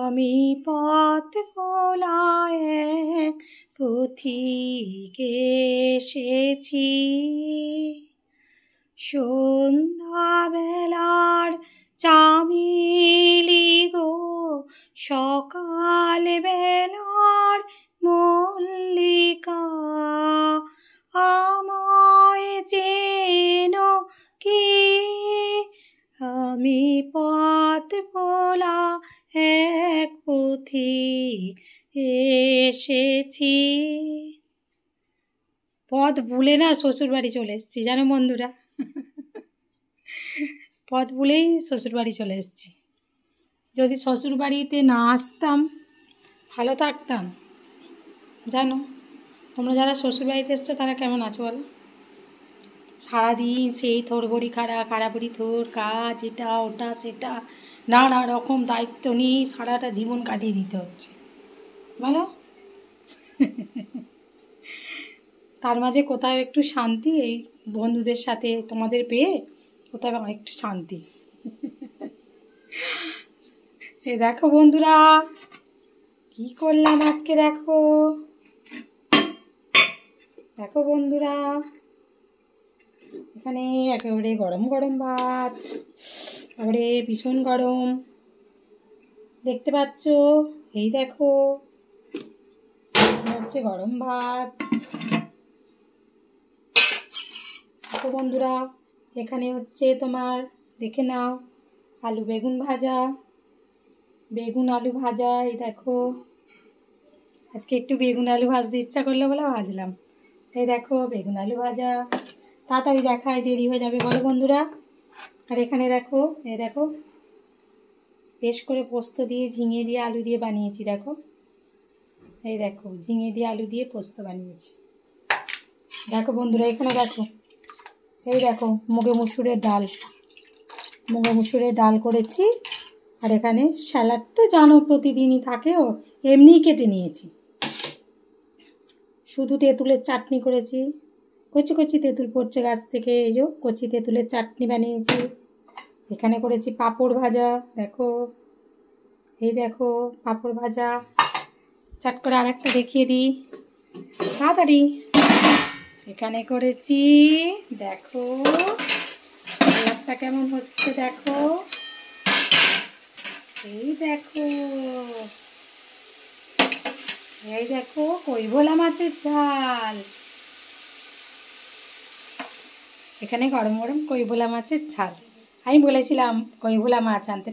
আমি পথ ভোলা এক পথিক এসেছি, সন্ধ্যাবেলার চামেলি গো, সকাল বেলার মল্লিকা, আমায় যেন কি, আমি পথ ভোলা এক পথিক এসেছি। পথ ভুলে না শ্বশুর বাড়ি চলে এসেছি জানো বন্ধুরা, পথ ভুলেই শ্বশুর বাড়ি চলে এসেছি। যদি শ্বশুর বাড়িতে না আসতাম ভালো থাকতাম জানো। তোমরা যারা শ্বশুর বাড়িতে এসছো তারা কেমন আছো বলো? সারাদিন সেই থোড়বড়ি খাড়াবড়ি থোর কাজ, এটা ওটা সেটা নানা রকম দায়িত্ব নিয়ে সারাটা জীবন কাটিয়ে দিতে হচ্ছে বলো। তার মাঝে কোথাও একটু শান্তি, এই বন্ধুদের সাথে তোমাদের পেয়ে কোথাও একটু শান্তি। এই দেখো বন্ধুরা কি করলাম আজকে, দেখো দেখো বন্ধুরা, এখানে একেবারে গরম গরম ভাত, একেবারে ভীষণ গরম দেখতে পাচ্ছ। এই দেখো হচ্ছে গরম ভাত। দেখো বন্ধুরা এখানে হচ্ছে তোমার দেখে নাও আলু বেগুন ভাজা, বেগুন আলু ভাজা। এই দেখো আজকে একটু বেগুন আলু ভাজতে ইচ্ছা করলো বলে ভাজলাম। এই দেখো বেগুন আলু ভাজা, তাড়াতাড়ি দেখায় দেরি হয়ে যাবে বলো বন্ধুরা। আর এখানে দেখো, এই দেখো বেশ করে পোস্ত দিয়ে ঝিঙে দিয়ে আলু দিয়ে বানিয়েছি। দেখো এই দেখো ঝিঙে দিয়ে আলু দিয়ে পোস্ত বানিয়েছি। দেখো বন্ধুরা এখানে দেখো, এই দেখো মুগে মুসুরের ডাল, মুগে মুসুরের ডাল করেছি। আর এখানে স্যালাড তো জানো প্রতিদিনই থাকে, ও এমনিই কেটে নিয়েছি। শুধু তেঁতুলের চাটনি করেছি, কচি কচি তেঁতুল পড়ছে গাছ থেকে, এই যে কচি তেঁতুলের চাটনি বানিয়েছি। এখানে করেছি পাঁপড় ভাজা, দেখো এই দেখো পাঁপড় ভাজা। চাট করে আর একটা দেখিয়ে দিই তাড়াতাড়ি। এখানে করেছি দেখো কালারটা কেমন হচ্ছে দেখো, এই দেখো এই দেখো কৈভোলা মাছের ঝাল। এখানে গরম গরম কৈভোলা মাছের ঝাল। আমি বলেছিলাম কৈভোলা মাছ আনতে।